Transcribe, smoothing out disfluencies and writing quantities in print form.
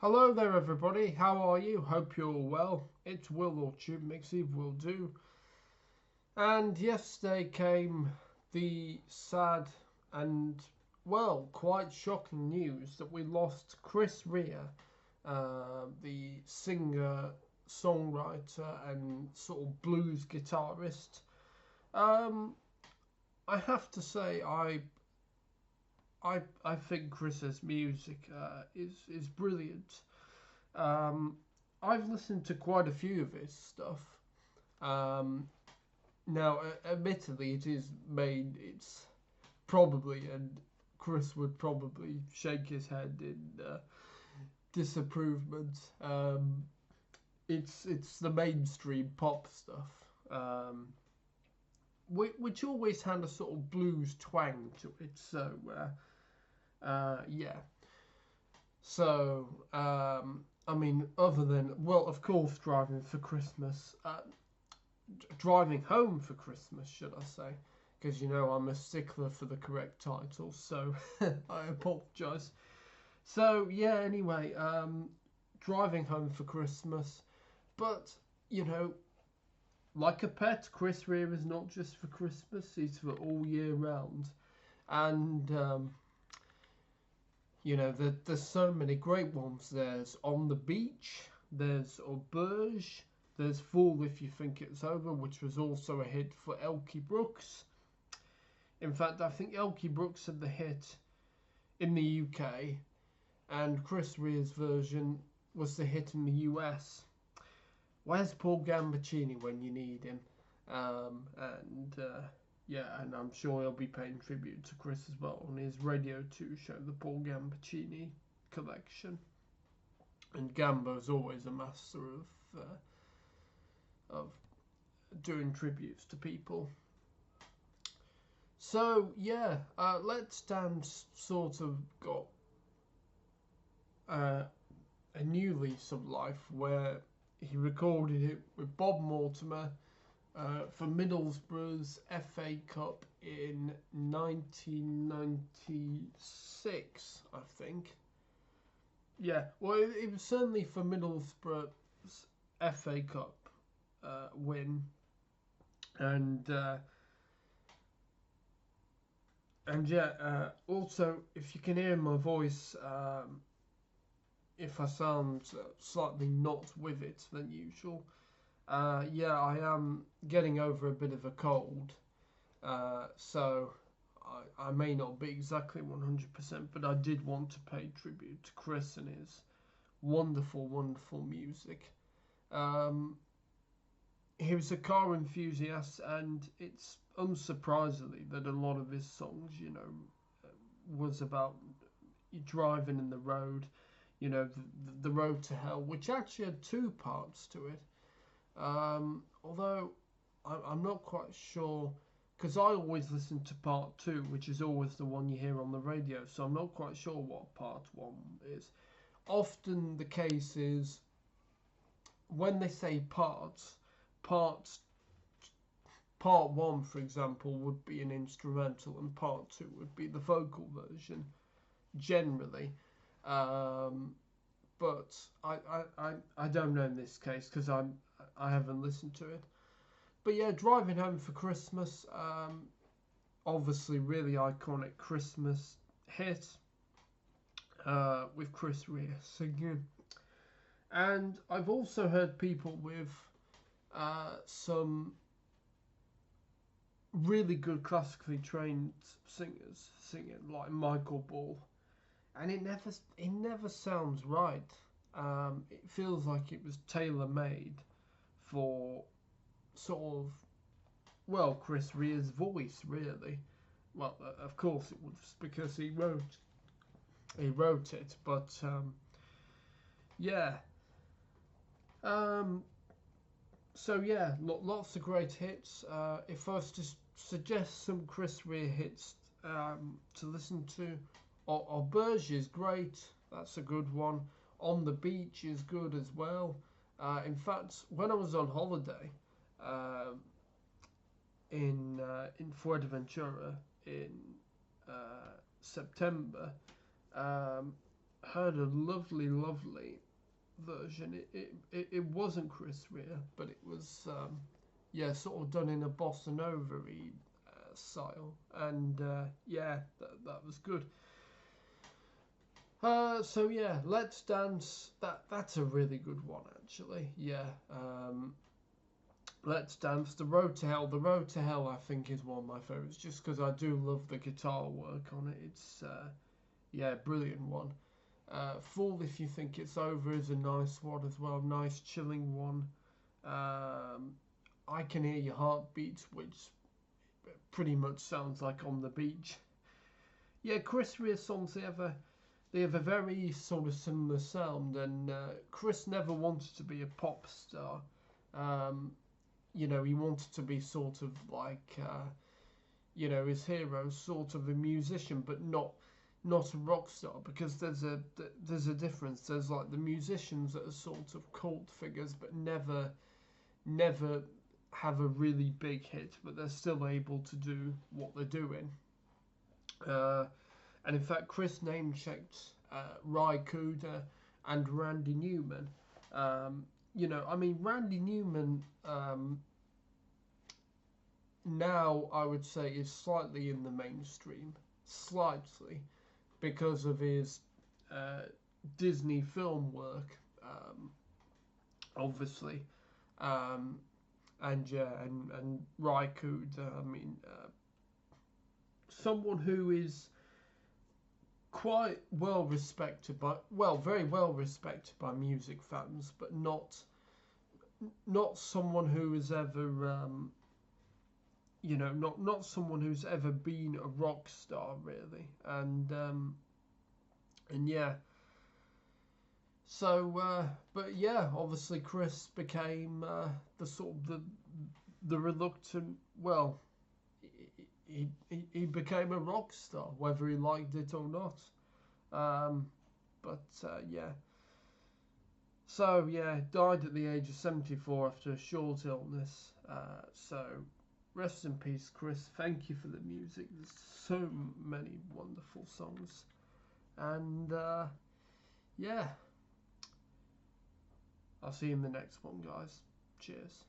Hello there, everybody. How are you? Hope you're all well. It's Will or TubeMix, Eve will do. And yesterday came the sad and, well, quite shocking news that we lost Chris Rea, the singer, songwriter, and sort of blues guitarist. Um, I have to say, I think Chris's music is brilliant. Um, I've listened to quite a few of his stuff. Um, Now, admittedly, it's probably, and Chris would probably shake his head in disapproval. It's the mainstream pop stuff, um, which always had a sort of blues twang to it. So, yeah. So, I mean, other than, well, of course, driving home for Christmas, should I say? Because you know I'm a stickler for the correct title, so I apologise. So yeah, anyway, driving home for Christmas, but you know, like a pet, Chris Rea is not just for Christmas; he's for all year round, and you know, there's so many great ones. There's On the Beach, there's Auberge, there's Fool If You Think It's Over, which was also a hit for Elkie Brooks. In fact, I think Elkie Brooks had the hit in the UK, and Chris Rea's version was the hit in the US. Where's Paul Gambaccini when you need him? Yeah, and I'm sure he'll be paying tribute to Chris as well on his Radio 2 show, the Paul Gambaccini collection. And Gambo's always a master of doing tributes to people. So yeah, Let's Dance sort of got a new lease of life where he recorded it with Bob Mortimer for Middlesbrough's FA Cup in 1996, I think. Yeah, well, it was certainly for Middlesbrough's FA Cup win, and uh, and yeah. Also, if you can hear my voice, if I sound slightly not with it than usual, yeah, I am getting over a bit of a cold, so I may not be exactly 100%, but I did want to pay tribute to Chris and his wonderful, wonderful music. Um, he was a car enthusiast, and it's unsurprisingly that a lot of his songs, you know, was about driving in the road, you know, the road to hell, which actually had two parts to it. Although I'm not quite sure, because I always listen to part two, which is always the one you hear on the radio, so I'm not quite sure what part one is. Often the case is when they say parts, part one, for example, would be an instrumental, and part two would be the vocal version, generally. Um, but I don't know in this case because I haven't listened to it. But yeah, Driving Home for Christmas, obviously really iconic Christmas hit with Chris Rea singing. And I've also heard people with some really good classically trained singers singing, like Michael Ball, and it never sounds right. It feels like it was tailor made for sort of, well, Chris Rea's voice, really. Well, of course it was because he wrote it, but yeah. Um, so yeah, lots of great hits. If I was to suggest some Chris Rea hits to listen to, Auberge is great. That's a good one. On the Beach is good as well. In fact, when I was on holiday uh, in Fuerteventura in September, um, heard a lovely, lovely version. It wasn't Chris Rea, but it was yeah, sort of done in a bossa nova-y style, and yeah, that was good. So yeah, Let's Dance. That's a really good one actually. Yeah. Let's Dance. The Road to Hell. The Road to Hell, I think, is one of my favorites, just because I do love the guitar work on it. It's yeah, brilliant one. Fool If You Think It's Over is a nice one as well. Nice chilling one. I Can Hear Your Heartbeat, which pretty much sounds like On the Beach. Yeah, Chris Rea songs, they have a very sort of similar sound, and Chris never wanted to be a pop star. You know, he wanted to be sort of like, you know, his hero, sort of a musician, but not a rock star, because there's a difference. There's like the musicians that are sort of cult figures, but never have a really big hit, but they're still able to do what they're doing. And in fact, Chris name checked Ry Cooder and Randy Newman. You know, I mean, Randy Newman now I would say is slightly in the mainstream, slightly, because of his Disney film work, obviously. And yeah, and Ry Cooder, I mean, someone who is quite well respected by, well, very well respected by music fans, but not someone who has ever you know, not someone who's ever been a rock star really. And yeah, so but yeah, obviously Chris became the sort of the reluctant, well, he became a rock star, whether he liked it or not. But yeah. So yeah, died at the age of 74 after a short illness. So rest in peace, Chris. Thank you for the music. There's so many wonderful songs. And yeah, I'll see you in the next one, guys. Cheers.